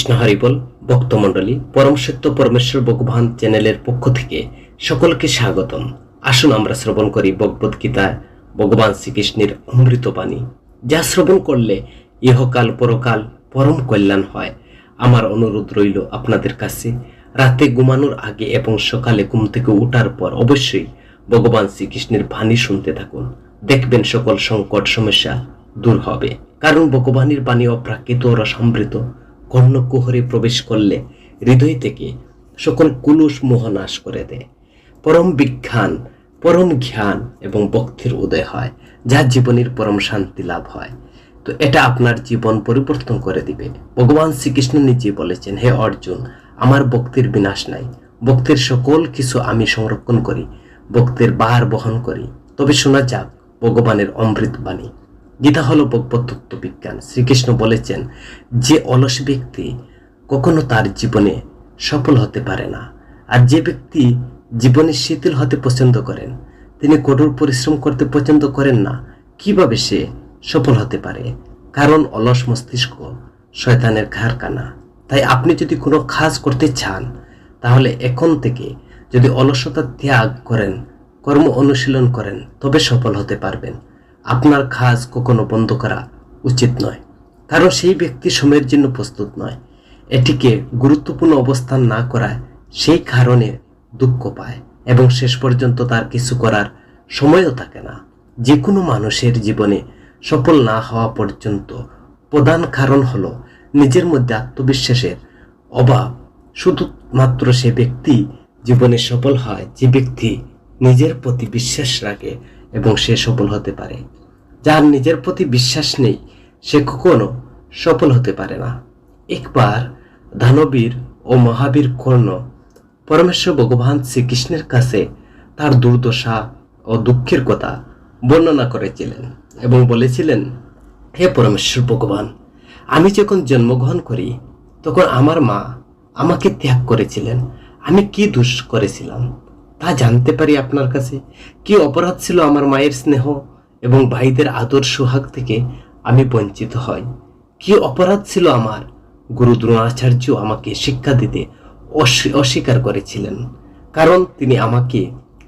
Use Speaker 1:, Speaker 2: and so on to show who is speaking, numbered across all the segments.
Speaker 1: কৃষ্ণ হরিবল ভক্তমণ্ডলী পরম সত্য পরমেশ্বর ভগবান চ্যানেলের পক্ষ থেকে সকলকে স্বাগতম। আসুন আমরা শ্রবণ করি ভগবদ গীতায় ভগবান শ্রীকৃষ্ণের অমৃত বাণী, যা শ্রবণ করলে ইহকাল পরকাল পরম কল্যাণ হয়। আমার অনুরোধ রইল আপনাদের কাছে, রাতে ঘুমানোর আগে এবং সকালে ঘুম থেকে ওঠার পর অবশ্যই ভগবান শ্রীকৃষ্ণের বাণী শুনতে থাকুন। দেখবেন সকল সংকট সমস্যা দূর হবে। কারণ ভগবানের বাণী অপ্রাকৃত ও রসামৃত, কর্ণকুহরে প্রবেশ করলে হৃদয় থেকে সকল কুলুষ মোহ নাশ করে দেয়। পরম বিজ্ঞান, পরম জ্ঞান এবং ভক্তির উদয় হয়, যা জীবনের পরম শান্তি লাভ হয়। তো এটা আপনার জীবন পরিবর্তন করে দিবে। ভগবান শ্রীকৃষ্ণ নিজে বলেছেন, হে অর্জুন, আমার ভক্তির বিনাশ নাই। ভক্তির সকল কিছু আমি সংরক্ষণ করি, ভক্তির ভার বহন করি। তবে শোনা যাক ভগবানের অমৃত বাণী। গীতা হলো ভগবত তত্ত্ব বিজ্ঞান। শ্রীকৃষ্ণ বলেছেন, যে অলস ব্যক্তি কখনো তার জীবনে সফল হতে পারে না, আর যে ব্যক্তি জীবনে শিথিল হতে পছন্দ করেন, তিনি কঠোর পরিশ্রম করতে পছন্দ করেন না, কিভাবে সে সফল হতে পারে? কারণ অলস মস্তিষ্ক শয়তানের কারখানা। তাই আপনি যদি কোনো কাজ করতে চান, তাহলে এখন থেকে যদি অলসতা ত্যাগ করেন, কর্ম অনুশীলন করেন, তবে সফল হতে পারবেন। আপনার কাজ কখনো বন্ধ করা উচিত নয়, কারণ সেই ব্যক্তি সময়ের জন্য প্রস্তুত নয়। এটিকে গুরুত্বপূর্ণ অবস্থান না করায় সেই কারণে দুঃখ পায় এবং শেষ পর্যন্ত তার কিছু করার সময়ও থাকে না। যে কোনো মানুষের জীবনে সফল না হওয়া পর্যন্ত প্রধান কারণ হলো নিজের মধ্যে আত্মবিশ্বাসের অভাব। শুধুমাত্র সে ব্যক্তি জীবনে সফল হয় যে ব্যক্তি নিজের প্রতি বিশ্বাস রাখে এবং সে সফল হতে পারে। যার নিজের প্রতি বিশ্বাস নেই, সে কখনো সফল হতে পারে না। একবার দানবীর ও মহাবীর কর্ণ পরমেশ্বর ভগবান শ্রীকৃষ্ণের কাছে তার দুর্দশা ও দুঃখের কথা বর্ণনা করেছিলেন এবং বলেছিলেন, হে পরমেশ্বর ভগবান, আমি যখন জন্মগ্রহণ করি তখন আমার মা আমাকে ত্যাগ করেছিলেন। আমি কি দোষ করেছিলাম তা জানতে পারি আপনার কাছে? কি অপরাধ ছিল আমার মায়ের স্নেহ এবং ভাইদের আদর সোহাগ থেকে আমি বঞ্চিত হই? কি অপরাধ ছিল আমার? গুরু দ্রোণাচার্য আমাকে শিক্ষা দিতে অস্বীকার করেছিলেন, কারণ তিনি আমাকে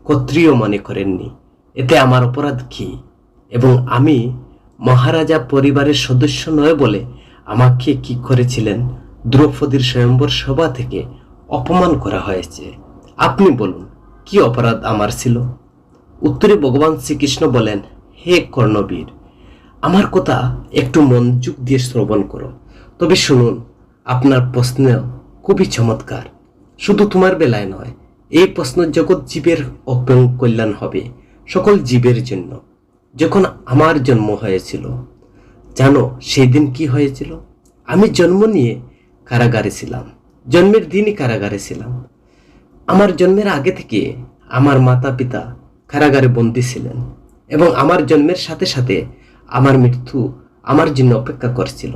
Speaker 1: ক্ষত্রিয় মনে করেননি। এতে আমার অপরাধ কি? এবং আমি মহারাজা পরিবারের সদস্য নয় বলে আমাকে কি করেছিলেন? দ্রৌপদীর স্বয়ম্বর সভা থেকে অপমান করা হয়েছে। আপনি বলুন, কি অপরাধ আমার ছিল? উত্তরে ভগবান শ্রীকৃষ্ণ বলেন, হে কর্ণবীর, আমার কথা একটু মনোযোগ দিয়ে শ্রবণ করো। তবে শুনুন, আপনার প্রশ্ন খুবই চমৎকার। শুধু তোমার বেলায় নয়, এই প্রশ্ন জগৎ জীবের কল্যাণ হবে, সকল জীবের জন্য। যখন আমার জন্ম হয়েছিল, জানো সেই দিন কি হয়েছিল? আমি জন্ম নিয়ে কারাগারে ছিলাম, জন্মের দিনই কারাগারে ছিলাম। আমার জন্মের আগে থেকে আমার মাতা পিতা কারাগারে বন্দী ছিলেন এবং আমার জন্মের সাথে সাথে আমার মৃত্যু আমার জন্য অপেক্ষা করছিল।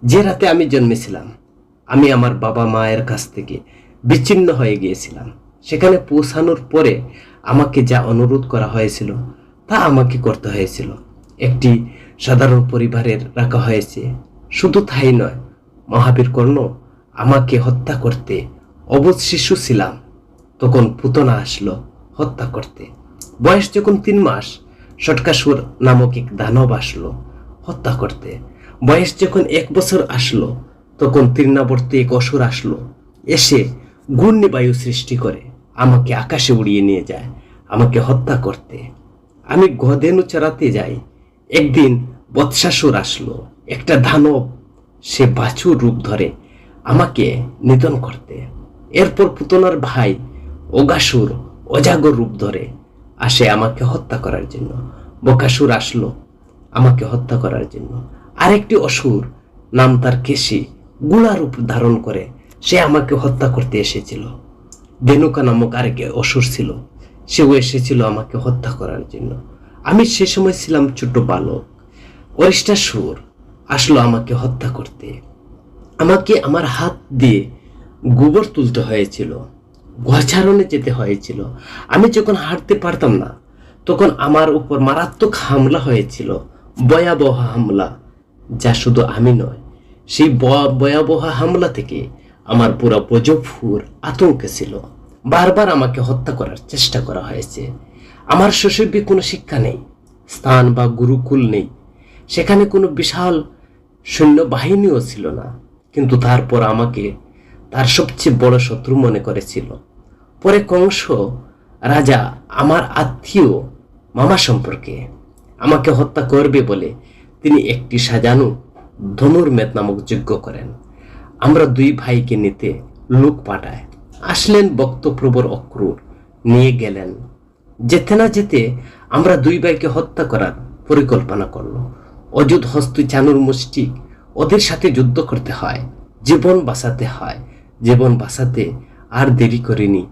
Speaker 1: যে রাতে আমি জন্মেছিলাম, আমি আমার বাবা মায়ের কাছ থেকে বিচ্ছিন্ন হয়ে গিয়েছিলাম। সেখানে পৌঁছানোর পরে আমাকে যা অনুরোধ করা হয়েছিল তা আমাকে করতে হয়েছিল। একটি সাধারণ পরিবারের রাখা হয়েছে। শুধু তাই নয়, মহাবীর কর্ণ আমাকে হত্যা করতে অবুঝ শিশু ছিলাম তখন পুতনা আসলো হত্যা করতে। বয়স যখন 3 মাস, ষটকাসুর নামক এক দানব আসলো হত্যা করতে। বয়স যখন 1 বছর আসলো, তখন তৃণাবর্তী এক অসুর আসলো, এসে ঘূর্ণিবায়ু সৃষ্টি করে আমাকে আকাশে উড়িয়ে নিয়ে যায় আমাকে হত্যা করতে। আমি গধেনু চড়াতে যাই, একদিন বৎসাসুর আসলো, একটা দানব, সে বাছুর রূপ ধরে আমাকে নিধন করতে। এরপর পুতনার ভাই অগাসুর অজাগর রূপ ধরে আসে আমাকে হত্যা করার জন্য। বকাসুর আসলো আমাকে হত্যা করার জন্য। আরেকটি অসুর, নাম তার কেশি, গুড়া রূপ ধারণ করে সে আমাকে হত্যা করতে এসেছিল। ধেনুকা নামক আরেক অসুর ছিল, সেও এসেছিল আমাকে হত্যা করার জন্য। আমি সে সময় ছিলাম ছোট বালক। অরিষ্টাসুর আসলো আমাকে হত্যা করতে। আমাকে আমার হাত দিয়ে গোবর তুলতে হয়েছিল, গোচারণে যেতে হয়েছিল। আমি যখন হাঁটতে পারতাম না, তখন আমার উপর মারাত্মক হামলা হয়েছিল, ভয়াবহ হামলা, যা শুধু আমি নয়, সেই ভয়াবহ হামলা থেকে আমার পুরো বজফুর আতঙ্কে ছিল। বারবার আমাকে হত্যা করার চেষ্টা করা হয়েছে। আমার শৈশবে কোনো শিক্ষা নেই, স্থান বা গুরুকুল নেই, সেখানে কোনো বিশাল সৈন্যবাহিনীও ছিল না, কিন্তু তারপর আমাকে তার সবচেয়ে বড় শত্রু মনে করেছিল। পরে কংস রাজা আমার আত্মীয় মামা সম্পর্কে আমাকে হত্যা করবে বলে তিনি একটি সাজানো ধনুর্মেদ নামক যজ্ঞ করেন। আমরা দুই ভাইকে নিতে লোক পাঠায়। আসলেন বক্তপ্রবর অক্রূর, নিয়ে গেলেন। যেতে না যেতে আমরা দুই ভাইকে হত্যা করার পরিকল্পনা করলো। অযুত হস্তি চানুর মুষ্টি, ওদের সাথে যুদ্ধ করতে হয়, জীবন বাঁচাতে হয়। জীবন বাঁচাতে আর দেরি করিনি,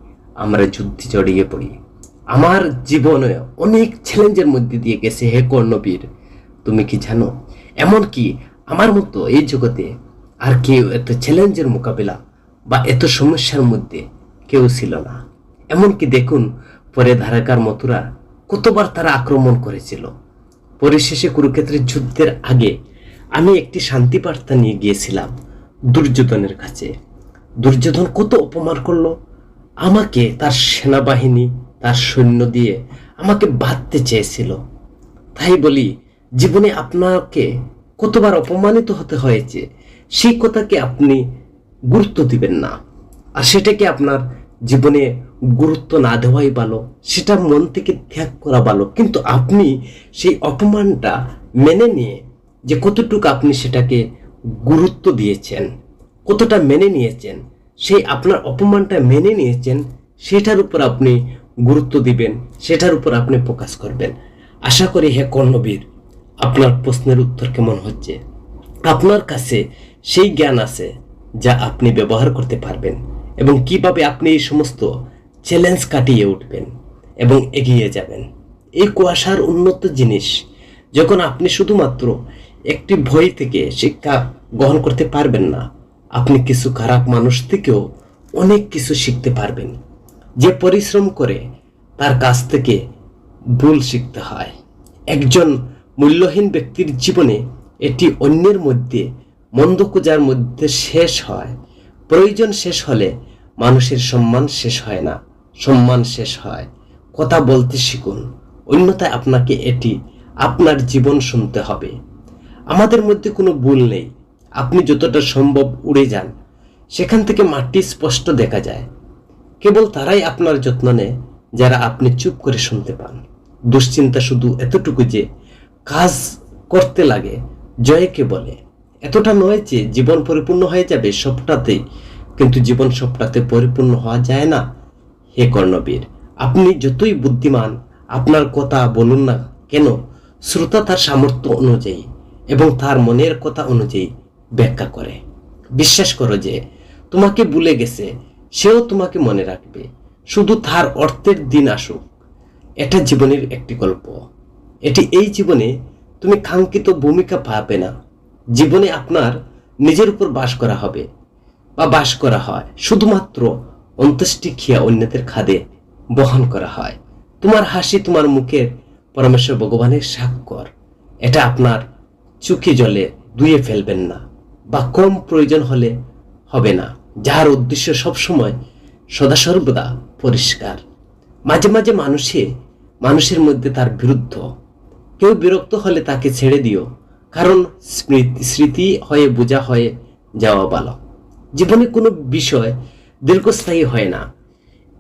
Speaker 1: আমরা যুদ্ধে জড়িয়ে পড়ি। আমার জীবনে অনেক চ্যালেঞ্জের মধ্যে দিয়ে গেছে হে কর্ণবীর। তুমি কি জানো, এমনকি আমার মতো এই জগতে আর কেউ এত চ্যালেঞ্জের মোকাবিলা বা এত সমস্যার মধ্যে কেউ ছিল না। এমনকি দেখুন, পরে ধারাকার মথুরা কতবার তারা আক্রমণ করেছিল। পরিশেষে কুরুক্ষেত্রের যুদ্ধের আগে আমি একটি শান্তি বার্তা নিয়ে গিয়েছিলাম দুর্যোধনের কাছে। দুর্যোধন কত অপমান করলো আমাকে, তার সেনাবাহিনী তার সৈন্য দিয়ে আমাকে বাঁধতে চেয়েছিল। তাই বলি, জীবনে আপনাকে কতবার অপমানিত হতে হয়েছে, সেই কথাকে আপনি গুরুত্ব দিবেন না, আর সেটাকে আপনার জীবনে গুরুত্ব না দেওয়াই ভালো, সেটা মন থেকে ত্যাগ করা ভালো। কিন্তু আপনি সেই অপমানটা মেনে নিয়ে যে কতটুকু আপনি সেটাকে গুরুত্ব দিয়েছেন, কতটা মেনে নিয়েছেন, সেই আপনার অপমানটা মেনে নিয়েছেন, সেটার উপর আপনি গুরুত্ব দিবেন, সেটার উপর আপনি ফোকাস করবেন। আশা করি হে কর্ণবীর, আপনার প্রশ্নের উত্তর কেমন হচ্ছে? আপনার কাছে সেই জ্ঞান আছে যা আপনি ব্যবহার করতে পারবেন, এবং কিভাবে আপনি এই সমস্ত চ্যালেঞ্জ কাটিয়ে উঠবেন এবং এগিয়ে যাবেন। এই কুয়াশার উন্নত জিনিস যখন আপনি শুধুমাত্র একটি বই থেকে শিক্ষা গ্রহণ করতে পারবেন না, আপনি কিছু খারাপ মানুষ থেকেও অনেক কিছু শিখতে পারবেন। যে পরিশ্রম করে তার কাছ থেকে ভুল শিখতে হয়। একজন মূল্যহীন ব্যক্তির জীবনে এটি অন্যের মধ্যে মন্দ খোঁজার মধ্যে শেষ হয়। প্রয়োজন শেষ হলে মানুষের সম্মান শেষ হয় না, সম্মান শেষ হয়। কথা বলতে শিখুন, অন্যথায় আপনাকে এটি আপনার জীবন শুনতে হবে। আমাদের মধ্যে কোনো ভুল নেই, আপনি যতটা সম্ভব উড়ে যান, সেখান থেকে মাটি স্পষ্ট দেখা যায়। কেবল তারাই আপনার যত্ন নেয় যারা আপনি চুপ করে শুনতে পান। দুশ্চিন্তা শুধু এতটুকু যে কাজ করতে লাগে জয়কে বলে, এতটা নয় যে জীবন পরিপূর্ণ হয়ে যাবে সবটাতেই, কিন্তু জীবন সবটাতে পরিপূর্ণ হওয়া যায় না। হে কর্ণবীর, আপনি যতই বুদ্ধিমান আপনার কথা বলুন না কেন, শ্রোতা তার সামর্থ্য অনুযায়ী এবং তার মনের কথা অনুযায়ী ব্যাখ্যা করে। বিশ্বাস করো যে তোমাকে ভুলে গেছে, সেও তোমাকে মনে রাখবে, শুধু তার অর্থের দিন আসুক। এটা জীবনের একটি গল্প। এটি এই জীবনে তুমি কাঙ্ক্ষিত ভূমিকা পাবে না। জীবনে আপনার নিজের উপর বাস করা হবে বা বাস করা হয়, শুধুমাত্র অন্ত্যেষ্টি ক্রিয়া অন্যদের খাদে বহন করা হয়। তোমার হাসি তোমার মুখের পরমেশ্বর ভগবানের স্বাক্ষর। এটা আপনার চোখে জলে ধুয়ে ফেলবেন না, বা কম প্রয়োজন হলে হবে না, যার উদ্দেশ্য সবসময় সদা সর্বদা পরিষ্কার। মাঝে মাঝে মানুষের মধ্যে তার বিরুদ্ধ। কেউ বিরক্ত হলে তাকে ছেড়ে দিও, কারণ স্মৃতি হয়ে বোঝা হয়ে যাওয়া ভালো। জীবনে কোনো বিষয় দীর্ঘস্থায়ী হয় না,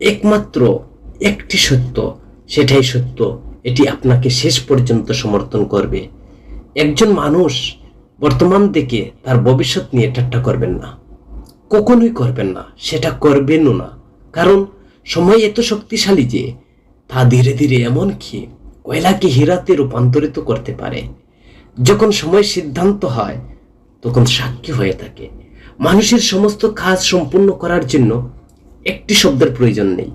Speaker 1: একমাত্র একটি সত্য, সেটাই সত্য। এটি আপনাকে শেষ পর্যন্ত সমর্থন করবে। একজন মানুষ বর্তমান দেখে তার ভবিষ্যৎ নিয়ে ঠাট্টা করবেন না, কখনোই করবেন না, সেটা করবেনও না। কারণ সময় এত শক্তিশালী যে তা ধীরে ধীরে এমনকি কয়লাকে হীরাতে রূপান্তরিত করতে পারে। যখন সময় সিদ্ধান্ত হয়, তখন সাক্ষী হয়ে থাকে। মানুষের সমস্ত কাজ সম্পূর্ণ করার জন্য একটি শব্দের প্রয়োজন নেই,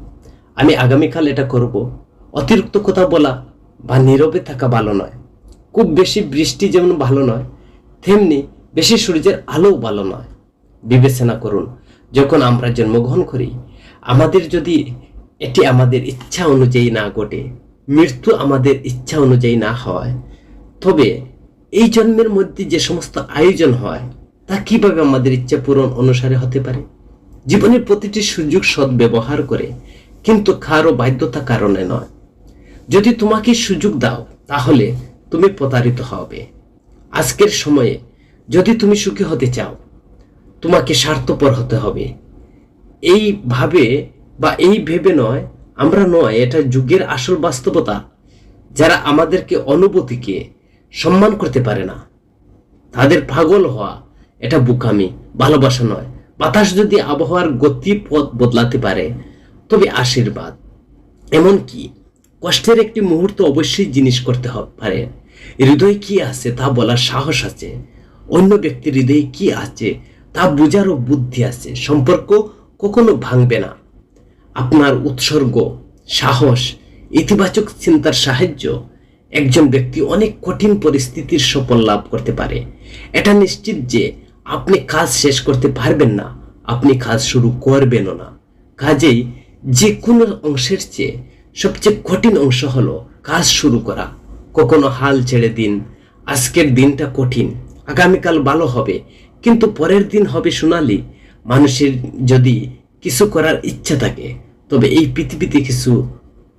Speaker 1: আমি আগামীকাল এটা করব। অতিরিক্ত কথা বলা বা নীরবে থাকা ভালো নয়। খুব বেশি বৃষ্টি যেমন ভালো নয়, তেমনি বেশি সূর্যের আলোও ভালো নয়। বিবেচনা করুন, যখন আমরা জন্মগ্রহণ করি, আমাদের যদি এটি আমাদের ইচ্ছা অনুযায়ী না ঘটে, মৃত্যু আমাদের ইচ্ছা অনুযায়ী না হয়, তবে এই জন্মের মধ্যে যে সমস্ত আয়োজন হয় তা তা কিভাবে আমাদের ইচ্ছা পূরণ অনুসারে হতে পারে? জীবনের প্রতিটি সুযোগ সদ্ব্যবহার করে, কিন্তু কারো বাধ্যতা কারণে নয়। যদি তোমাকে সুযোগ দাও তাহলে তুমি প্রতারিত হবে। আজকের সময়ে যদি তুমি সুখী হতে চাও, তোমাকে স্বার্থপর হতে হবে। এইভাবে বা এই ভেবে নয়, আমরা নয়, এটা যুগের আসল বাস্তবতা। যারা আমাদেরকে অনুভূতিকে সম্মান করতে পারে না, তাদের পাগল হওয়া এটা বোকামি, ভালোবাসা নয়। বাতাস যদি আবহাওয়ার গতিপথ বদলাতে পারে তবে আশীর্বাদ। এমনকি কষ্টের একটি মুহূর্ত অবশ্যই জিনিস করতে পারে। হৃদয়ে কি আছে তা বলার সাহস আছে, অন্য ব্যক্তির হৃদয়ে কি আছে তা বোঝারও বুদ্ধি আছে। সম্পর্ক কখনো ভাঙবে না। আপনার উৎসর্গ, সাহস, ইতিবাচক চিন্তার সাহায্য একজন ব্যক্তি অনেক কঠিন পরিস্থিতির সফল লাভ করতে পারে। এটা নিশ্চিত যে আপনি কাজ শেষ করতে পারবেন না, আপনি কাজ শুরু করবেনও না। কাজেই যে কোনো অংশের চেয়ে সবচেয়ে কঠিন অংশ হলো কাজ শুরু করা। কখনো হাল ছেড়ে দিন। আজকের দিনটা কঠিন, আগামীকাল ভালো হবে, কিন্তু পরের দিন হবে সোনালি। মানুষের যদি কিছু করার ইচ্ছা থাকে তবে এই পৃথিবীতে কিছু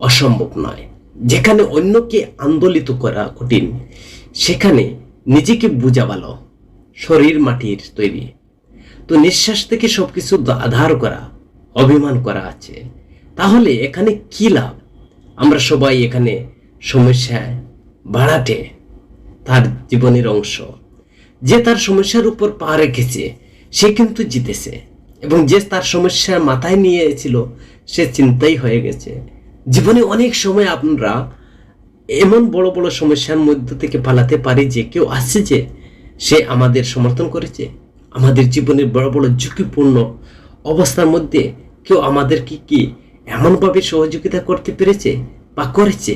Speaker 1: অসম্ভব নয়। যেখানে অন্যকে আন্দোলিত করা কঠিন, সেখানে নিজেকে বোঝা ভালো। শরীর মাটির তৈরি, তো নিঃশ্বাস থেকে সবকিছু আধার করা, অভিমান করা আছে, তাহলে এখানে কি লাভ? আমরা সবাই এখানে সমস্যায় বাড়াটে তার জীবনের অংশ। যে তার সমস্যার উপর পা রেখেছে সে কিন্তু জিতেছে, এবং যে তার সমস্যা মাথায় নিয়েছিল সে চিন্তাই হয়ে গেছে। জীবনে অনেক সময় আমরা এমন বড় বড় সমস্যার মধ্যে থেকে পালাতে পারি যে কেউ আসছে যে সে আমাদের সমর্থন করেছে। আমাদের জীবনের বড় বড় ঝুঁকিপূর্ণ অবস্থার মধ্যে কেউ আমাদেরকে কি এমনভাবে সহযোগিতা করতে পেরেছে বা করেছে,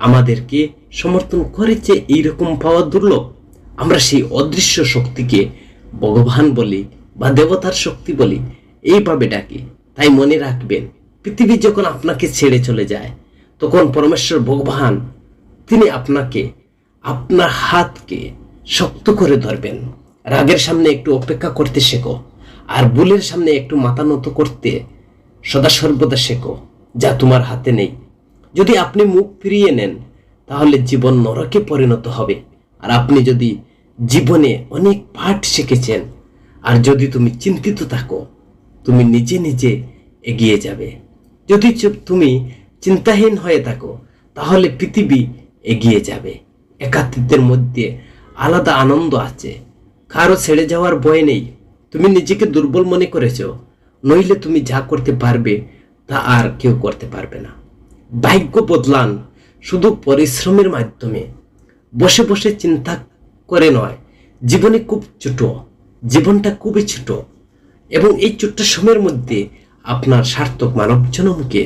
Speaker 1: আমাদেরকে সমর্থন করেছে। এইরকম পাওয়া দুর্লভ। আমরা সেই অদৃশ্য শক্তিকে ভগবান বলি বা দেবতার শক্তি বলি, এইভাবে ডাকি। তাই মনে রাখবেন, পৃথিবী যখন আপনাকে ছেড়ে চলে যায় তখন পরমেশ্বর ভগবান তিনি আপনাকে, আপনার হাতকে শক্ত করে ধরবেন। রাগের সামনে একটু অপেক্ষা করতে শেখো, আর ভুলের সামনে একটু মাথা নত করতে সদা সর্বদা শেখো, যা তোমার হাতে নেই। যদি আপনি মুখ ফিরিয়ে নেন তাহলে জীবন নরকে পরিণত হবে। আর আপনি যদি জীবনে অনেক পাঠ শিখেছেন, আর যদি তুমি চিন্তিত থাকো, তুমি নিজে নিজে এগিয়ে যাবে। যদি তুমি চিন্তাহীন হয়ে থাকো তাহলে পৃথিবী এগিয়ে যাবে। একাত্মীদের মধ্যে আলাদা আনন্দ আছে, কারো ছেড়ে যাওয়ার ভয় নেই। তুমি নিজেকে দুর্বল মনে করেছ, নইলে তুমি যা করতে পারবে তা আর কেউ করতে পারবে না। ভাগ্য বদলান শুধু পরিশ্রমের মাধ্যমে, বসে বসে চিন্তা করে নয়। জীবনে খুব ছোট, জীবনটা খুবই ছোট, এবং এই ছোট্ট সময়ের মধ্যে আপনার সার্থক মানব জন্মকে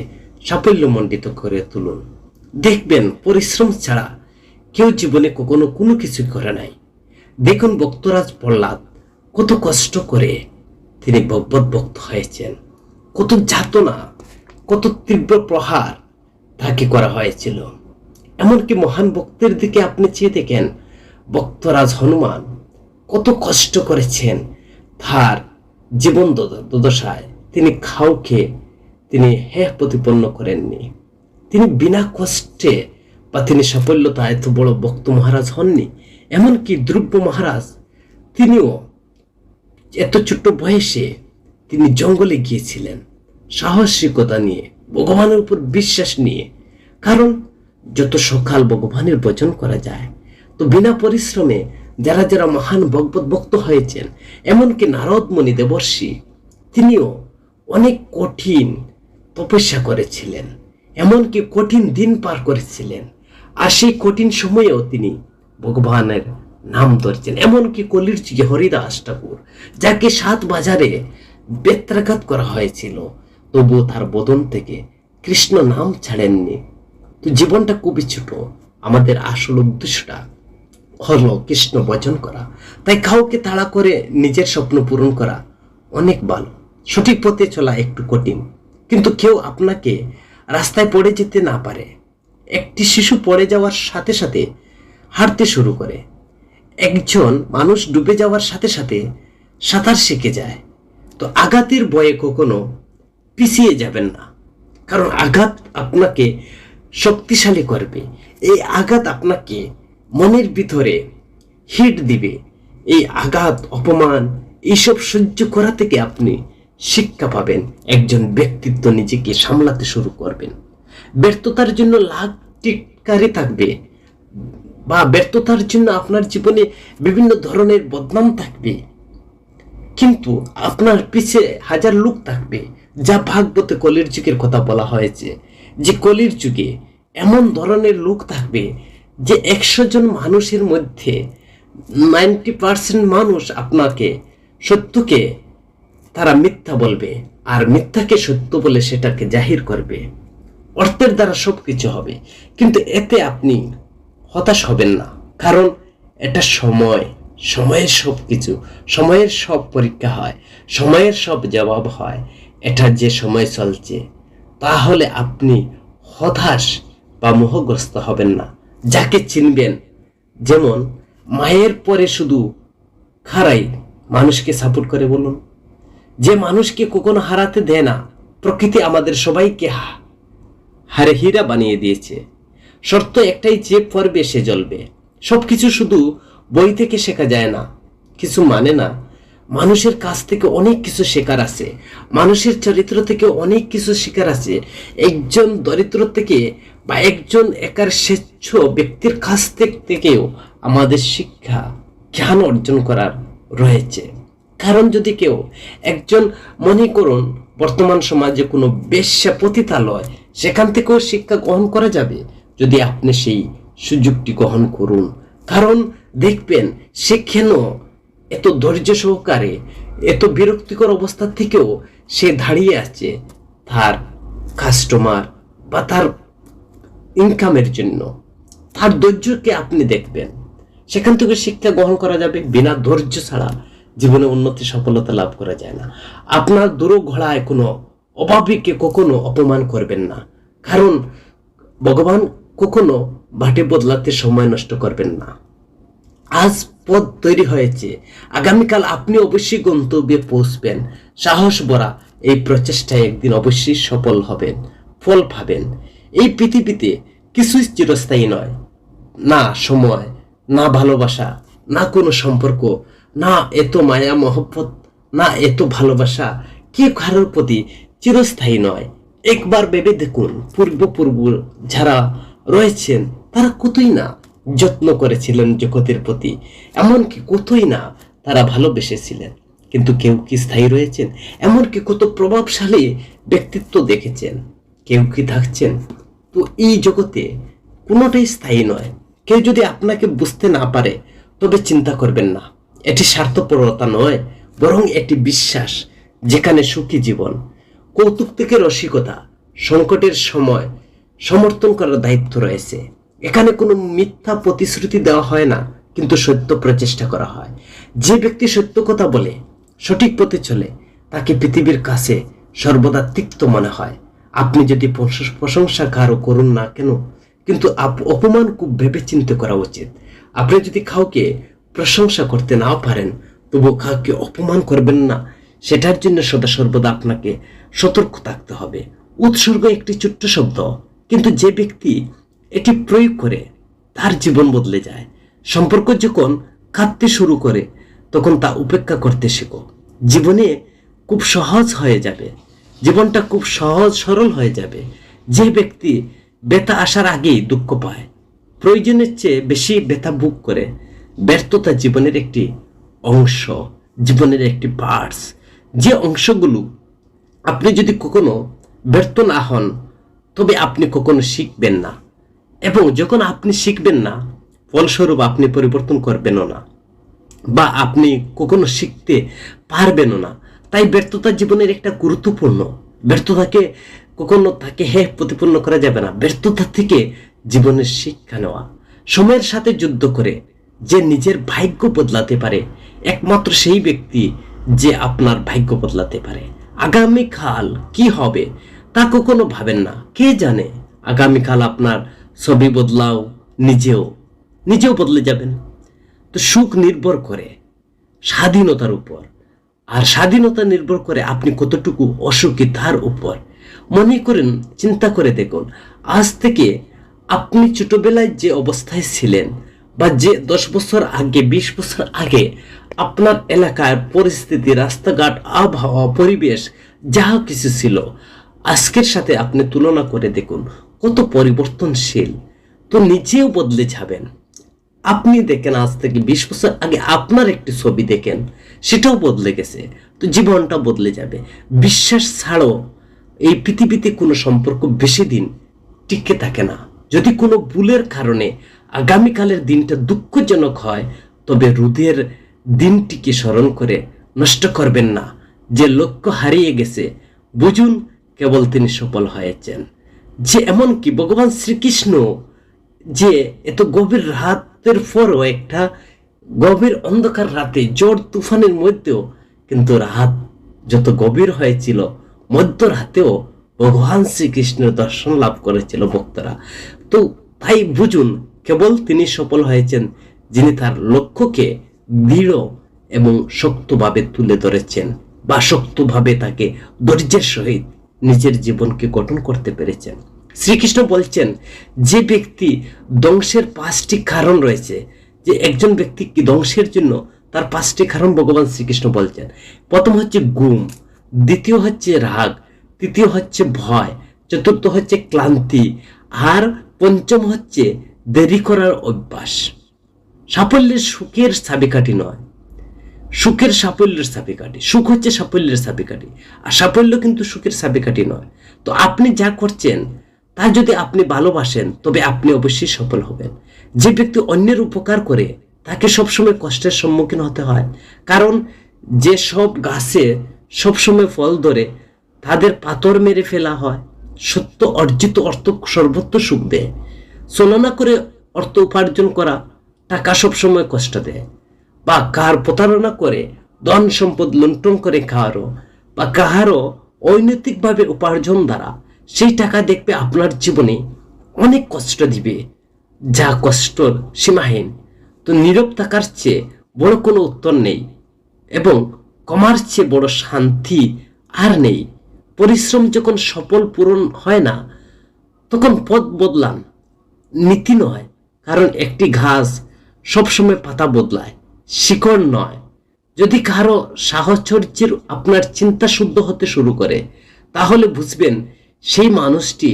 Speaker 1: সাফল্যমণ্ডিত করে তুলুন। দেখবেন পরিশ্রম ছাড়া কেউ জীবনে কখনো কোনো কিছু করে নাই। দেখুন ভক্তরাজ প্রহ্লাদ কত কষ্ট করে তিনি ভগবত ভক্ত হয়েছেন, কত যাতনা, কত তীব্র প্রহার তাকে করা হয়েছিল। এমনকি মহান ভক্তের দিকে আপনি চেয়ে দেখেন, ভক্তরাজ হনুমান কত কষ্ট করেছেন। তার জীবন দুর্দশায় তিনি কাউকে তিনি প্রতিপন্ন করেননি। তিনি বিনা কষ্টে বা তিনি সাফল্যতা এত বড় ভক্ত মহারাজ হননি। এমনকি ধ্রুব মহারাজ তিনিও এত ছোট্ট বয়সে তিনি জঙ্গলে গিয়েছিলেন সাহসিকতা নিয়ে, ভগবানের উপর বিশ্বাস নিয়ে। কারণ যত সকাল ভগবানের ভজন করা যায়, তো বিনা পরিশ্রমে যারা যারা মহান ভগবত ভক্ত হয়েছেন, এমনকি নারদ মুনি দেবর্ষি তিনিও অনেক কঠিন তপস্যা করেছিলেন, এমনকি কঠিন দিন পার করেছিলেন। আর সেই কঠিন সময়েও তিনি ভগবানের নাম ধরছেন। এমনকি কলির যুগে হরিদাস ঠাকুর, যাকে 7 বাজারে বেত্রাঘাত করা হয়েছিল, তবুও তার বদন থেকে কৃষ্ণ নাম ছাড়েননি। তো জীবনটা খুবই ছোট, আমাদের আসল উদ্দেশ্যটা হলো কৃষ্ণ ভজন করা। তাই কাউকে তাড়া করে নিজের স্বপ্ন পূরণ করা অনেক ভালো। সঠিক পথে চলা একটু কঠিন, কিন্তু কেউ আপনাকে রাস্তায় পড়ে যেতে না পারে। একটি শিশু পড়ে যাওয়ার সাথে সাথে হাঁটতে শুরু করে, একজন মানুষ ডুবে যাওয়ার সাথে সাথে সাঁতার শিখে যায়। তো আঘাতের ভয়ে কখনো পিছিয়ে যাবেন না, কারণ আঘাত আপনাকে শক্তিশালী করবে। এই আঘাত আপনাকে মনের ভিতরে হিট দিবে। এই আঘাত, অপমান এইসব সহ্য করা থেকে আপনি শিক্ষা পাবেন। একজন ব্যক্তিত্ব নিজেকে সামলাতে শুরু করবেন। ব্যর্থতার জন্য লাখ টিটকারি থাকবে, বা ব্যর্থতার জন্য আপনার জীবনে বিভিন্ন ধরনের বদনাম থাকবে, কিন্তু আপনার পিছে হাজার লোক থাকবে। যা ভাগবতে কলির যুগের কথা বলা হয়েছে, যে কলির যুগে এমন ধরনের লোক থাকবে যে 100 জন মানুষের মধ্যে 90% মানুষ আপনাকে, সত্যকে তারা মিথ্যা বলবে, আর মিথ্যাকে সত্য বলে সেটাকে জাহির করবে। অর্থের দ্বারা সবকিছু হবে, কিন্তু এতে আপনি হতাশ হবেন না, কারণ এটা সময়। সময়ের সব কিছু, সময়ের সব পরীক্ষা হয়, সময়ের সব জবাব হয়। এটা যে সময় চলছে, তাহলে আপনি হতাশ বা মোহগ্রস্ত হবেন না। যাকে চিনবেন, যেমন মায়ের পরে শুধু খারাই মানুষকে সাপোর্ট করে বলুন, যে মানুষকে কখনো হারাতে দেয় না। প্রকৃতি আমাদের সবাইকে হারে হীরা বানিয়ে দিয়েছে। শর্ত একটাই, যে পড়বে সে জ্বলবে। সবকিছু শুধু বই থেকে শেখা যায় না, কিছু মানে না। মানুষের কাছ থেকে অনেক কিছু শেখার আছে, মানুষের চরিত্র থেকে অনেক কিছু শেখার আছে। একজন দরিদ্র থেকে বা একজন একার স্বেচ্ছ ব্যক্তির কাছ থেকেও আমাদের শিক্ষা, জ্ঞান অর্জন করার রয়েছে। কারণ যদি কেউ একজন, মনে করুন বর্তমান সমাজে কোনো বেশ্যা পতিতালয়, সেখান থেকেও শিক্ষা গ্রহণ করা যাবে যদি আপনি সেই সুযোগটি গ্রহণ করুন। কারণ দেখবেন সেখানে এত ধৈর্য সহকারে, এত বিরক্তিকর অবস্থা থেকেও সে দাঁড়িয়ে আছে তার কাস্টমার বা তার ইনকামের জন্য। তার ধৈর্যকে আপনি দেখবেন, সেখান থেকে শিক্ষা গ্রহণ করা যাবে। বিনা ধৈর্য ছাড়া জীবনে উন্নতি, সফলতা লাভ করা যায় না। আপনার দুরঘড়ায় কোনো অভাবীকে কখনো অপমান করবেন না, কারণ ভগবান কখনো বাটে বদলাতে সময় নষ্ট করবেন না। আজ পথ তৈরি হয়েছে, আগামীকাল আপনি অবশ্যই গন্তব্যে পৌঁছবেন। সাহস ভরা এই প্রচেষ্টায় একদিন অবশ্যই সফল হবেন, ফল পাবেন। এই পৃথিবীতে কিছুই চিরস্থায়ী নয়, না সময়, না ভালোবাসা, না কোনো সম্পর্ক, না এত মায়া মহব্বত, না এত ভালোবাসা, কে কারোর প্রতি চিরস্থায়ী নয়। একবার ভেবে দেখুন, পূর্ব যারা রয়েছেন তারা কতই না যত্ন করেছিলেন জগতের প্রতি, এমনকি কতই না তারা ভালোবেসেছিলেন, কিন্তু কেউ কি স্থায়ী রয়েছেন? এমনকি কত প্রভাবশালী ব্যক্তিত্ব দেখেছেন, কেউ কি থাকছেন? তো এই জগতে কোনোটাই স্থায়ী নয়। কেউ যদি আপনাকে বুঝতে না পারে, তবে চিন্তা করবেন না। এটি স্বার্থপরতা নয়, বরং এটি বিশ্বাস, যেখানে সুখী জীবন, কৌতুক থেকে রসিকতা, সংকটের সময় সমর্থন করার দায়িত্ব রয়েছে। এখানে কোনো মিথ্যা প্রতিশ্রুতি দেওয়া হয় না, কিন্তু সত্য প্রচেষ্টা করা হয়। যে ব্যক্তি সত্য কথা বলে, সঠিক পথে চলে, তাকে পৃথিবীর কাছে সর্বদা তিক্ত মনে হয়। আপনি যদি প্রশংসা কারো করুন না কেন, কিন্তু অপমান খুব ভেবে চিন্তে করা উচিত। আপনি যদি কাউকে প্রশংসা করতে নাও পারেন, তবু কাউকে অপমান করবেন না। সেটার জন্য সদা সর্বদা আপনাকে সতর্ক থাকতে হবে। উৎসর্গ একটি ছোট্ট শব্দ, কিন্তু যে ব্যক্তি এটি প্রয়োগ করে তার জীবন বদলে যায়। সম্পর্ক যখন কাঁদতে শুরু করে, তখন তা উপেক্ষা করতে শেখো। জীবনে খুব সহজ হয়ে যাবে, জীবনটা খুব সহজ সরল হয়ে যাবে। যে ব্যক্তি ব্যথা আসার আগেই দুঃখ পায়, প্রয়োজনের চেয়ে বেশি ব্যথা ভোগ করে, ব্যর্থতা জীবনের একটি অংশ, জীবনের একটি পার্টস। যে অংশগুলো আপনি যদি কখনো ব্যর্থ না হন, তবে আপনি কখনো শিখবেন না, এবং যখন আপনি শিখবেন না, ফলস্বরূপ আপনি পরিবর্তন করবেনও না, বা আপনি কখনো শিখতে পারবেনও না। তাই ব্যর্থতা জীবনের একটা গুরুত্বপূর্ণ। ব্যর্থতাকে কখনো তাকে প্রতিপন্ন করা যাবে না। ব্যর্থতা থেকে জীবনের শিক্ষা নেওয়া, সময়ের সাথে যুদ্ধ করে যে নিজের ভাগ্য বদলাতে পারে, একমাত্র সেই ব্যক্তি যে আপনার ভাগ্য বদলাতে পারে। আগামীকাল কি হবে তা কখনো ভাবেন না, কে জানে। আগামীকাল আপনার ছবি বদলাও, নিজেও বদলে যাবেন। তো সুখ নির্ভর করে স্বাধীনতার উপর, আর স্বাধীনতা নির্ভর করে আপনি কতটুকু অসুখী তার উপর। মনে করেন, চিন্তা করে দেখুন, আজ থেকে আপনি ছোটবেলায় যে অবস্থায় ছিলেন, বা যে 10 বছর আগে 20 বছর আগে আপনার এলাকার পরিস্থিতি, রাস্তাঘাট, আবহাওয়া, পরিবেশ যা কিছু ছিল, আজকের সাথে আপনি তুলনা করে দেখুন কত পরিবর্তনশীল। তো নিজেও বদলে যাবেন। আপনি দেখেন, আজ থেকে 20 বছর আগে আপনার একটি ছবি দেখেন, সেটাও বদলে গেছে। তো জীবনটা বদলে যাবে। বিশ্বাস ছাড়াও এই পৃথিবীতে কোনো সম্পর্ক বেশি দিন টিকে থাকে না। যদি কোনো ভুলের কারণে আগামীকালের দিনটা দুঃখজনক হয়, তবে রোদের দিনটিকে স্মরণ করে নষ্ট করবেন না। যে লক্ষ্য হারিয়ে গেছে, বুঝুন কেবল তিনি সফল হয়েছেন। যে এমনকি ভগবান শ্রীকৃষ্ণ যে এত গভীর রাতের পরও, একটা গভীর অন্ধকার রাতে, ঝড় তুফানের মধ্যেও কিন্তু রাত যত গভীর হয়েছিল, মধ্যরাতেও ভগবান শ্রীকৃষ্ণের দর্শন লাভ করেছিল ভক্তরা। তো তাই বুঝুন, কেবল তিনি সফল হয়েছেন যিনি তার লক্ষ্যকে দৃঢ় এবং শক্তভাবে তুলে ধরেছেন, বা শক্তভাবে তাকে ধৈর্যের সহিত নিজের জীবনকে গঠন করতে পেরেছেন। শ্রীকৃষ্ণ বলছেন, যে ব্যক্তি ধ্বংসের 5টি কারণ রয়েছে, যে একজন ব্যক্তি কি ধ্বংসের জন্য তার 5টি কারণ ভগবান শ্রীকৃষ্ণ বলছেন। প্রথম হচ্ছে গুম, দ্বিতীয় হচ্ছে রাগ, তৃতীয় হচ্ছে ভয়, চতুর্থ হচ্ছে ক্লান্তি, আর পঞ্চম হচ্ছে দেরি করার অভ্যাস। সাফল্যের সুখের চাবিকাঠি নয়, সুখের সাফল্যের চাবিকাঠি। সুখ হচ্ছে সাফল্যের চাবিকাঠি, আর সাফল্য কিন্তু সুখের চাবিকাঠি নয়। তো আপনি যা করছেন তা যদি আপনি ভালোবাসেন, তবে আপনি অবশ্যই সফল হবেন। যে ব্যক্তি অন্যের উপকার করে, তাকে সবসময় কষ্টের সম্মুখীন হতে হয়। কারণ যে সব গাছে সবসময় ফল ধরে, তাদের পাথর মেরে ফেলা হয়। সত্য অর্জিত অর্থ সর্বত্র সুখ দেয়। ছলনা করে অর্থ উপার্জন করা টাকা সবসময় কষ্ট দেয়। বা কার প্রতারণা করে ধন সম্পদ লুণ্ঠন করে কারো, বা কাহারও অনৈতিকভাবে উপার্জন দ্বারা সেই টাকা দেখবে আপনার জীবনে অনেক কষ্ট দিবে, যা কষ্টর সীমাহীন। তো নীরব থাকার চেয়ে বড় কোনো উত্তর নেই, এবং কমার চেয়ে বড় শান্তি আর নেই। পরিশ্রম যখন সফল পূরণ হয় না, তখন পথ বদলান, নীতি নয়। কারণ একটি ঘাস সবসময় পাতা বদলায়, শিকড় নয়। যদি কারো সাহচর্যের আপনার চিন্তা শুদ্ধ হতে শুরু করে, তাহলে বুঝবেন সেই মানুষটি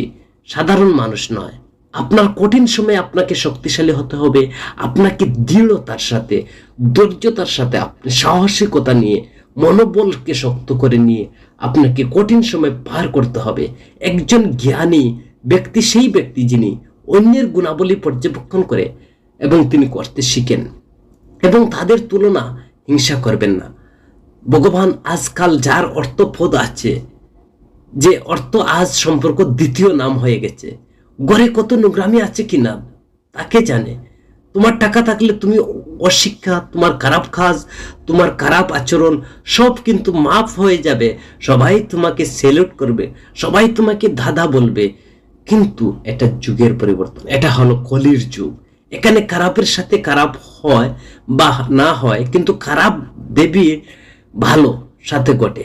Speaker 1: সাধারণ মানুষ নয়। আপনার কঠিন সময়ে আপনাকে শক্তিশালী হতে হবে। আপনাকে দৃঢ়তার সাথে, ধৈর্যতার সাথে, আপনি সাহসিকতা নিয়ে, মনোবলকে শক্ত করে নিয়ে আপনাকে কঠিন সময় পার করতে হবে। একজন জ্ঞানী ব্যক্তি সেই ব্যক্তি যিনি অন্যের গুণাবলী পর্যবেক্ষণ করে এবং তিনি করতে শিখেন, এবং তাদের তুলনা হিংসা করবেন না। ভগবান আজকাল যার অর্থপদ আছে, যে অর্থ আজ সম্পর্ক দ্বিতীয় নাম হয়ে গেছে, ঘরে কত নোংরামি আছে কিনা তাকে জানে। তোমার টাকা থাকলে তুমি অশিক্ষা, তোমার খারাপ কাজ, তোমার খারাপ আচরণ সব কিন্তু মাফ হয়ে যাবে। সবাই তোমাকে সেলুট করবে, সবাই তোমাকে দাদা বলবে। কিন্তু এটা যুগের পরিবর্তন, এটা হলো কলির যুগ। এখানে খারাপের সাথে খারাপ হয় বা না হয়, কিন্তু খারাপ দেবী ভালো সাথে ঘটে।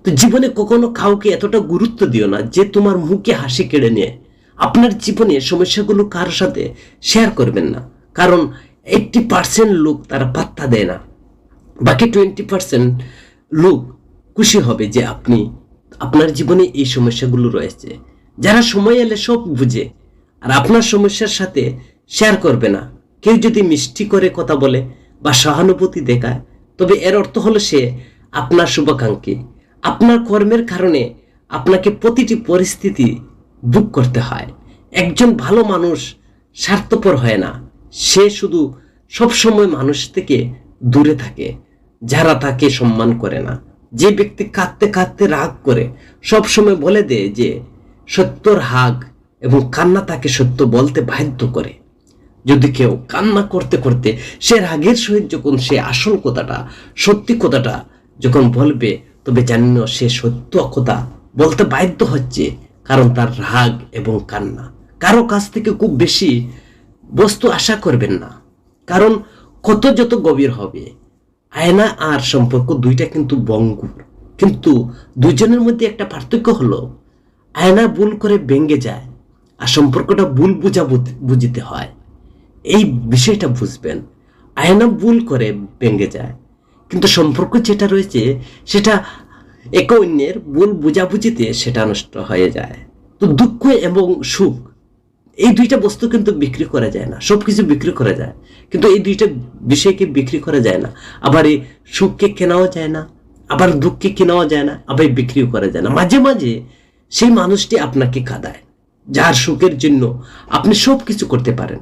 Speaker 1: তো জীবনে কখনো কাউকে এতটা গুরুত্ব দিও না যে তোমার মুখে হাসি কেড়ে নিয়ে। আপনার জীবনে সমস্যাগুলো কারোর সাথে শেয়ার করবেন না, কারণ 80% লোক তারা পাত্তা দেয় না। বাকি 20% লোক খুশি হবে যে আপনি, আপনার জীবনে এই সমস্যাগুলো রয়েছে। যারা সময় এলে সব বুঝে, আর আপনার সমস্যার সাথে শেয়ার করবে না। কেউ যদি মিষ্টি করে কথা বলে বা সহানুভূতি দেখায়, তবে এর অর্থ হলো সে আপনার শুভাকাঙ্ক্ষী। আপনার কর্মের কারণে আপনাকে প্রতিটি পরিস্থিতি ভোগ করতে হয়। একজন ভালো মানুষ স্বার্থপর হয় না, সে শুধু সবসময় মানুষ থেকে দূরে থাকে যারা তাকে সম্মান করে না। যে ব্যক্তি কাঁদতে কাঁদতে রাগ করে সবসময় বলে দেয় যে সত্যর হাগ এবং কান্না তাকে সত্য বলতে বাধ্য করে। যদি কেউ কান্না করতে করতে সে রাগের সহিত যখন সে আসল কথাটা, সত্যি কথাটা যখন বলবে, তবে জানিন সে সত্য কথা বলতে বাধ্য হচ্ছে, কারণ তার রাগ এবং কান্না। কারো কাছ থেকে খুব বেশি বস্তু আশা করবেন না, কারণ কত যত গভীর হবে। আয়না আর সম্পর্ক দুইটা কিন্তু ভঙ্গুর, কিন্তু দুইজনের মধ্যে একটা পার্থক্য হলো আয়না ভুল করে ভেঙে যায় আর সম্পর্কটা ভুল বুঝিতে হয়। এই বিষয়টা বুঝবেন। আয়না ভুল করে ভেঙে যায়, কিন্তু সম্পর্ক যেটা রয়েছে সেটা একে অন্যের ভুল বুঝাবুঝিতে সেটা নষ্ট হয়ে যায়। তো দুঃখ এবং সুখ এই দুইটা বস্তু কিন্তু বিক্রি করা যায় না। সবকিছু বিক্রি করা যায়, কিন্তু এই দুইটা বিষয়কে বিক্রি করা যায় না। আবার এই সুখকে কেনাও যায় না, আবার দুঃখকে কেনাও যায় না, আবার বিক্রিও করা যায় না। মাঝে মাঝে সেই মানুষটি আপনাকে কাঁদায়, যার সুখের জন্য আপনি সব কিছু করতে পারেন।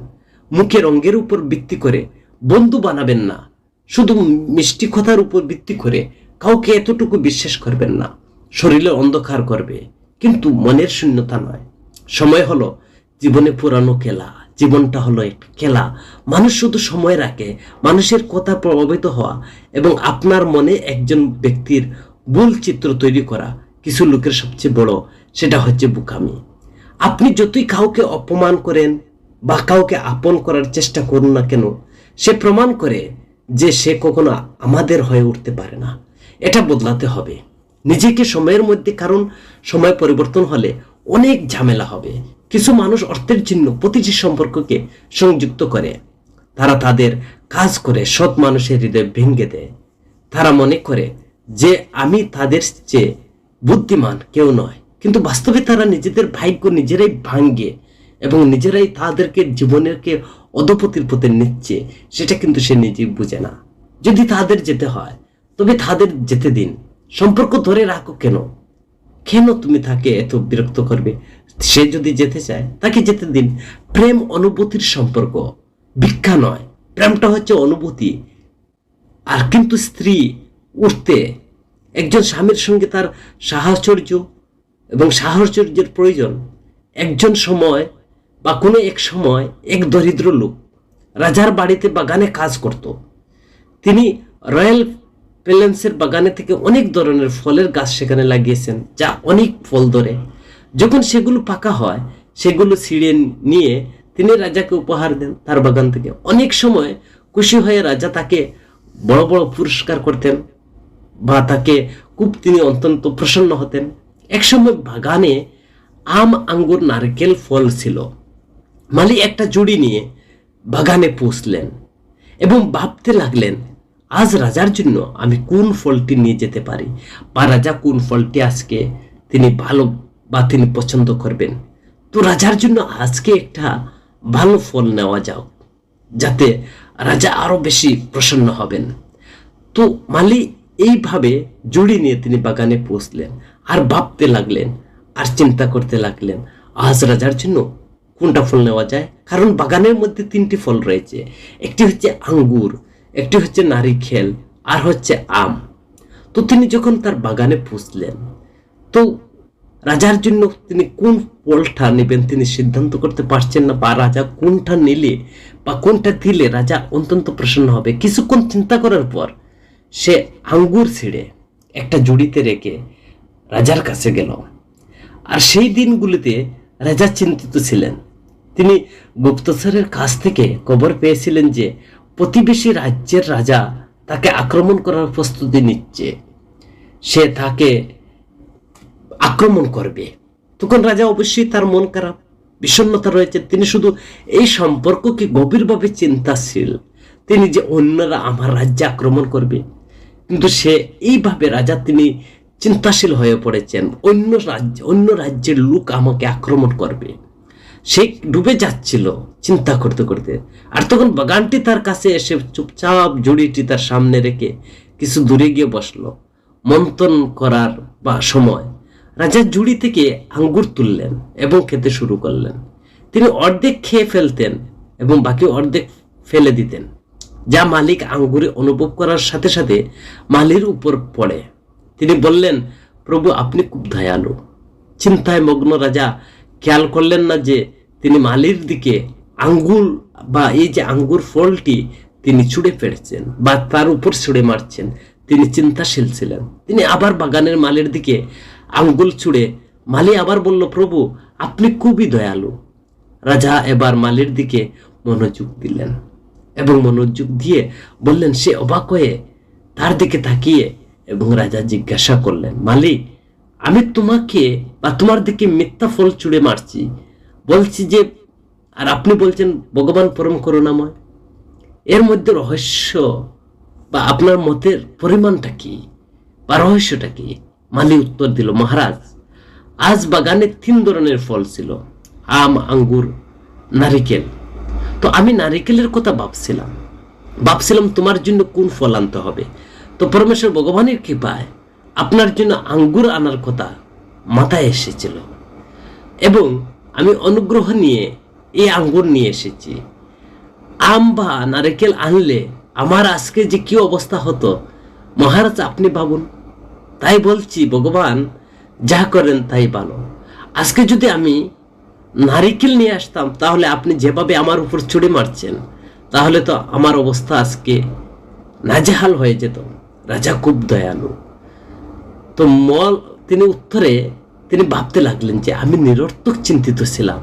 Speaker 1: মুখের রঙের উপর ভিত্তি করে বন্ধু বানাবেন না, শুধু মিষ্টি কথার উপর ভিত্তি করে কাউকে এতটুকু বিশ্বাস করবেন না। শরীরে অন্ধকার করবে, কিন্তু মনের শূন্যতা নয়। সময় হলো জীবনে পুরানো খেলা। জীবনটা হলো একটা খেলা। মানুষ শুধু সময় রাখে, মানুষের কথা প্রভাবিত হওয়া এবং আপনার মনে একজন ব্যক্তির ভুল চিত্র তৈরি করা কিছু লোকের সবচেয়ে বড়, সেটা হচ্ছে বোকামি। আপনি যতই কাউকে অপমান করেন বা কাউকে আপন করার চেষ্টা করুন না কেন, সে প্রমাণ করে যে সে কখনো আমাদের হয়ে উঠতে পারে না। এটা বদলাতে হবে নিজেকে সময়ের মধ্যে, কারণ সময় পরিবর্তন হলে অনেক ঝামেলা হবে। কিছু মানুষ অর্থের জন্য প্রতিটি সম্পর্ককে সংযুক্ত করে। তারা তাদের কাজ করে সৎ মানুষের হৃদয় ভেঙে দেয়। তারা মনে করে যে আমি তাদের চেয়ে বুদ্ধিমান কেউ নয়, কিন্তু বাস্তবে তারা নিজেদের ভাগ্য নিজেরাই ভাঙ্গে এবং নিজেরাই তাদেরকে জীবনেরকে অধপতির পথে নিচ্ছে। সেটা কিন্তু সে নিজেই বুঝে না। যদি তাদের যেতে হয় তবে তাদের যেতে দিন। সম্পর্ক ধরে রাখো কেন? কেন তুমি তাকে এত বিরক্ত করবে? সে যদি যেতে চায় তাকে যেতে দিন। প্রেম অনুভূতির সম্পর্ক, ভিক্ষা নয়। প্রেমটা হচ্ছে অনুভূতি। আর কিন্তু স্ত্রী উঠতে একজন স্বামীর সঙ্গে তার সাহচর্য এবং সাহচর্যের প্রয়োজন। একজন সময় বা কোনো এক সময় এক দরিদ্র লোক রাজার বাড়িতে বাগানে কাজ করত। তিনি রয়্যাল প্যালেন্সের বাগানে থেকে অনেক ধরনের ফলের গাছ সেখানে লাগিয়েছেন, যা অনেক ফল ধরে। যখন সেগুলো পাকা হয় সেগুলো ছিঁড়ে নিয়ে তিনি রাজাকে উপহার দেন তার বাগান থেকে। অনেক সময় খুশি হয়ে রাজা তাকে বড় বড় পুরস্কার করতেন বা তাকে খুব তিনি অত্যন্ত প্রসন্ন হতেন। একসময় বাগানে আম, আঙ্গুর, নারকেল ফল ছিল। মালি একটা জুড়ি নিয়ে বাগানে পৌঁছলেন এবং ভাবতে লাগলেন, আজ রাজার জন্য আমি কোন ফলটি নিয়ে যেতে পারি, বা রাজা কোন ফলটি আজকে তিনি ভালো বা তিনি পছন্দ করবেন। তো রাজার জন্য আজকে একটা ভালো ফল নেওয়া যাও, যাতে রাজা আরো বেশি প্রসন্ন হবেন। তো মালি এইভাবে জুড়ি নিয়ে তিনি বাগানে পৌঁছলেন আর ভাবতে লাগলেন আর চিন্তা করতে লাগলেন, আজ রাজার জন্য কোনটা ফল নেওয়া যায়। কারণ বাগানের মধ্যে তিনটি ফল রয়েছে, একটি হচ্ছে আঙ্গুর, একটি হচ্ছে নারিকেল, আর হচ্ছে আম। তো তিনি যখন তার বাগানে পৌঁছলেন, তো রাজার জন্য তিনি কোন ফলটা নেবেন তিনি সিদ্ধান্ত করতে পারছেন না, বা রাজা কোনটা নিলে বা কোনটা দিলে রাজা অত্যন্ত প্রসন্ন হবে। কিছুক্ষণ চিন্তা করার পর সে আঙ্গুর ছিঁড়ে একটা জুড়িতে রেখে রাজার কাছে গেল। আর সেই দিনগুলিতে রাজা চিন্তিত ছিলেন। তিনি গুপ্তচরের কাছ থেকে খবর পেয়েছিলেন যে প্রতিবেশী রাজ্যের রাজা তাকে আক্রমণ করার প্রস্তুতি নিচ্ছে, সে তাকে আক্রমণ করবে। তখন রাজা অবশ্যই তার মন খারাপ, বিষণ্ণতা রয়েছে। তিনি শুধু এই সম্পর্ককে গভীরভাবে চিন্তাশীল, তিনি যে অন্যরা আমার রাজ্যে আক্রমণ করবে। কিন্তু সে এইভাবে রাজা তিনি চিন্তাশীল হয়ে পড়েছেন, অন্য রাজ্যের লোক আমাকে আক্রমণ করবে। সে ডুবে যাচ্ছিল চিন্তা করতে করতে। আর তখন বাগানটি তার কাছে এসে চুপচাপ জুড়িটি তার সামনে রেখে কিছু দূরে গিয়ে বসলো। মন্থন করার বা সময় রাজা জুড়ি থেকে আঙ্গুর তুললেন এবং খেতে শুরু করলেন। তিনি অর্ধেক খেয়ে ফেলতেন এবং বাকি অর্ধেক ফেলে দিতেন, যা মালিক আঙ্গুরে অনুভব করার সাথে সাথে মালির উপর পড়ে। তিনি বললেন, প্রভু আপনি খুব দয়ালু। চিন্তায় মগ্ন রাজা খেয়াল করলেন না যে তিনি মালির দিকে আঙ্গুর বা এই যে আঙ্গুর ফলটি তিনি ছুঁড়ে ফেলছেন বা তার উপর ছুঁড়ে মারছেন। তিনি চিন্তাশীল ছিলেন। তিনি আবার বাগানের মালির দিকে আঙ্গুল ছুঁড়ে, মালি আবার বলল, প্রভু আপনি খুবই দয়ালু। রাজা এবার মালির দিকে মনোযোগ দিলেন। এবং মনোযোগ দিয়ে বললেন। সে অবাক হয়ে তার দিকে তাকিয়ে এবং রাজা জিজ্ঞাসা করলেন, মালি, আমি তোমাকে বা তোমার দিকে মিথ্যা ফল ছুঁড়ে মারছি, বলছি যে, আর আপনি বলছেন ভগবান পরম করুণাময়। এর মধ্যে রহস্য বা আপনার মতের পরিমাণটা কি বা রহস্যটা কি? মালি উত্তর দিল, মহারাজ, আজ বাগানে 3 ধরনের ফল ছিল, আম, আঙ্গুর, নারিকেল। তো আমি নারিকেলের কথা ভাবছিলাম তোমার জন্য কোন ফল আনতে হবে। তো পরমেশ্বর ভগবানের কৃপায় আপনার জন্য আঙ্গুর আনার কথা মাথায় এসেছিল এবং আমি অনুগ্রহ নিয়ে এই আঙ্গুর নিয়ে এসেছি। আম বা নারিকেল আনলে আমার আজকে যে কি অবস্থা হতো মহারাজ আপনি ভাবুন। তাই বলছি, ভগবান যা করেন তাই ভালো। আজকে যদি আমি নারিকেল নিয়ে আসতাম তাহলে আপনি যেভাবে আমার উপর ছুড়ে মারছেন তাহলে তো আমার অবস্থা আজকে নাজেহাল হয়ে যেত। রাজা খুব দয়ালু। তো তিনি উত্তরে তিনি ভাবতে লাগলেন যে আমি নিরর্থক চিন্তিত ছিলাম,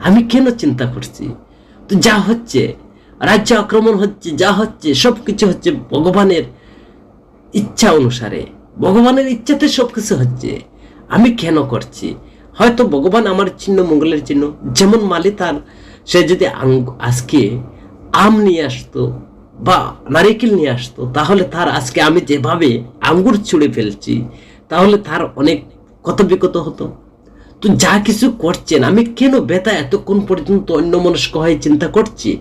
Speaker 1: আমি কেন চিন্তা করছি? তো যা হচ্ছে, রাজ্য আক্রমণ হচ্ছে, যা হচ্ছে সবকিছু হচ্ছে ভগবানের ইচ্ছা অনুসারে, ভগবানের ইচ্ছাতে সবকিছু হচ্ছে। আমি কেন করছি? হয়তো ভগবান আমার চিহ্ন মঙ্গলের চিহ্ন। যেমন মালি তার সে যদি আজকে আম নিয়ে আসতো বা নারিকেল নিয়ে আসতো তাহলে তার আজকে আমি যেভাবে আঙ্গুর ছুঁড়ে ফেলছি তাহলে তার অনেক কত বিকত হতো। তো যা কিছু করছেন আমি কেন বেতা এতক্ষণ পর্যন্ত অন্যমনস্ক হয়ে চিন্তা করছি?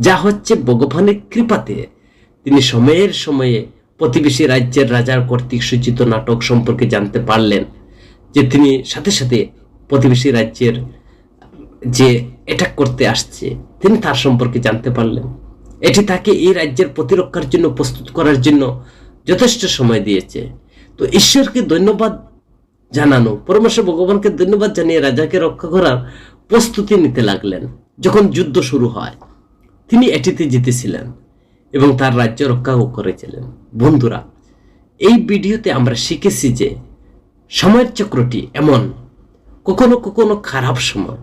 Speaker 1: যা হচ্ছে ভগবানের কৃপাতে তিনি সময়ের সময়ে প্রতিবেশী রাজ্যের রাজার কর্তৃক সূচিত নাটক সম্পর্কে জানতে পারলেন, যে তিনি সাথে সাথে প্রতিবেশী রাজ্যের যে অ্যাটাক করতে আসছে তিনি তার সম্পর্কে জানতে পারলেন। এটি তাকে এই রাজ্যের প্রতিরক্ষার জন্য প্রস্তুত করার জন্য যথেষ্ট সময় দিয়েছে। তো ঈশ্বরকে ধন্যবাদ জানানো, পরমেশ্বর ভগবানকে ধন্যবাদ জানিয়ে রাজাকে রক্ষা করার প্রস্তুতি নিতে লাগলেন। যখন যুদ্ধ শুরু হয় তিনি এটিতে জিতেছিলেন এবং তার রাজ্য রক্ষাও করেছিলেন। বন্ধুরা, এই ভিডিওতে আমরা শিখেছি যে সময়ের চক্রটি এমন, কখনো কখনো খারাপ সময়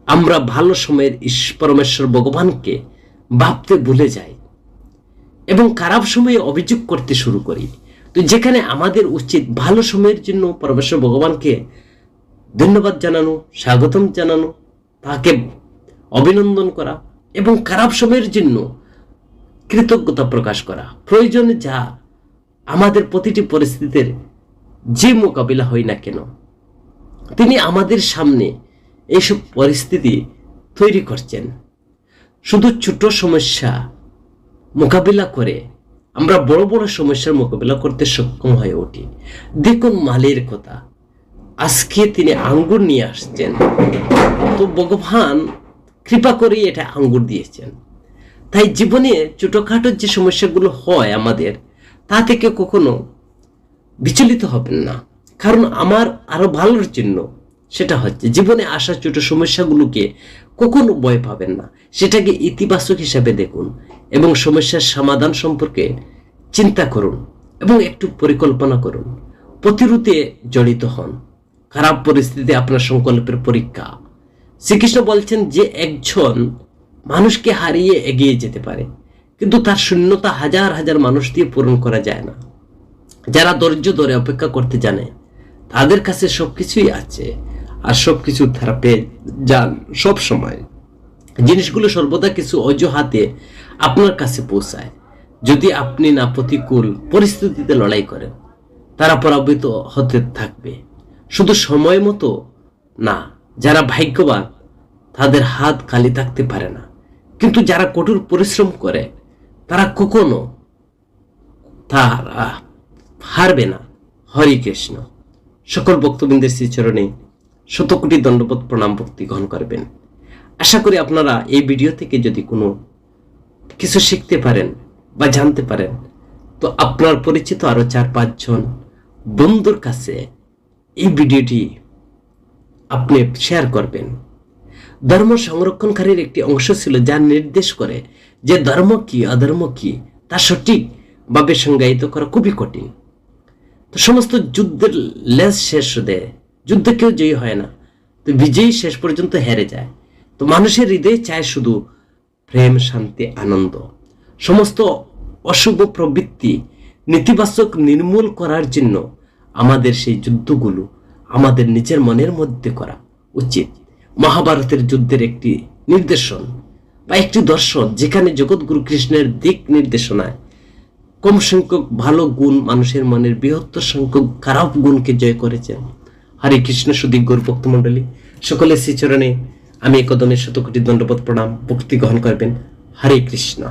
Speaker 1: আমরা ভালো সময়ের পরমেশ্বর ভগবানকে ভাবতে ভুলে যাই এবং খারাপ সময়ে অভিযোগ করতে শুরু করি। তো যেখানে আমাদের উচিত ভালো সময়ের জন্য পরমেশ্বর ভগবানকে ধন্যবাদ জানানো, স্বাগতম জানানো, তাকে অভিনন্দন করা এবং খারাপ সময়ের জন্য কৃতজ্ঞতা প্রকাশ করা। প্রয়োজনে যা আমাদের প্রতিটি পরিস্থিতির যে মোকাবিলা হয় না কেন তিনি আমাদের সামনে এইসব পরিস্থিতি তৈরি করছেন। শুধু ছোট সমস্যা মোকাবিলা করে আমরা বড় বড় সমস্যার মোকাবিলা করতে সক্ষম হয়ে উঠি। দেখুন মালির কথা, আজকে তিনি আঙ্গুর নিয়ে আসছেন, তো ভগবান কৃপা করে এটা আঙ্গুর দিয়েছেন। তাই জীবনে ছোটখাটো যে সমস্যাগুলো হয় আমাদের, তা থেকে কখনো বিচলিত হবেন না, কারণ আমার আরো ভালোর জন্য সেটা হচ্ছে। জীবনে আসা ছোট সমস্যাগুলোকে কখনো ভয় পাবেন না, সেটাকে ইতিবাচক হিসাবে দেখুন এবং সমস্যার সমাধান সম্পর্কে চিন্তা করুন এবং একটু পরিকল্পনা করুন। প্রতিরোধে জড়িত হন। খারাপ পরিস্থিতি আপনার সংকল্পের পরীক্ষা। শ্রীকৃষ্ণ বলছেন যে একজন মানুষকে হারিয়ে এগিয়ে যেতে পারে, কিন্তু তার শূন্যতা হাজার হাজার মানুষ দিয়ে পূরণ করা যায় না। যারা ধৈর্য ধরে অপেক্ষা করতে জানে তাদের কাছে সবকিছুই আছে, আর সবকিছু তারা পেয়ে যান সব সময়। জিনিসগুলো সর্বদা কিছু অজুহাতে আপনার কাছে পৌঁছায়। যদি আপনি না প্রতিকূল পরিস্থিতিতে লড়াই করেন, তারা পরাজিত হতে থাকবে। শুধু সময় মতো না, যারা ভাগ্যবান তাদের হাত খালি থাকতে পারে না, কিন্তু যারা কঠোর পরিশ্রম করে তারা কখনো তারা হারবে না। হরে কৃষ্ণ। সকল ভক্তবৃন্দের শ্রীচরণে শত কোটি দণ্ডবোধ প্রণাম ভক্তি গ্রহণ করবেন। আশা করি আপনারা এই ভিডিও থেকে যদি কোনো কিছু শিখতে পারেন বা জানতে পারেন, তো আপনার পরিচিত আরো 4-5 জন বন্ধুর কাছে এই ভিডিওটি আপনি শেয়ার করবেন। ধর্ম সংরক্ষণকারীর একটি অংশ ছিল যা নির্দেশ করে যে ধর্ম কি অধর্ম কি তা সঠিকভাবে সংজ্ঞায়িত করা খুবই কঠিন। তো সমস্ত যুদ্ধের লেজ শেষ দেয়, যুদ্ধে কেউ জয়ী হয় না, তো বিজয়ী শেষ পর্যন্ত হেরে যায়। তো মানুষের হৃদয়ে চায় শুধু প্রেম, শান্তি, আনন্দ। সমস্ত অশুভ প্রবৃত্তি নেতিবাচক নির্মূল করার জন্য আমাদের সেই যুদ্ধগুলো আমাদের নিজের মনের মধ্যে করা উচিত। মহাভারতের যুদ্ধের একটি নির্দেশন বা একটি দর্শন, যেখানে জগৎগুরু কৃষ্ণের দিক নির্দেশনায় কম সংখ্যক ভালো গুণ মানুষের মনের বৃহত্তর সংখ্যক খারাপ গুণকে জয় করেছেন। হরে কৃষ্ণ সুধী গৌর ভক্তমণ্ডলী, সকলের শ্রীচরণে আমি একদমের শতকোটি দণ্ডবোধ প্রণাম ভক্তি গ্রহণ করবেন। হরে কৃষ্ণ।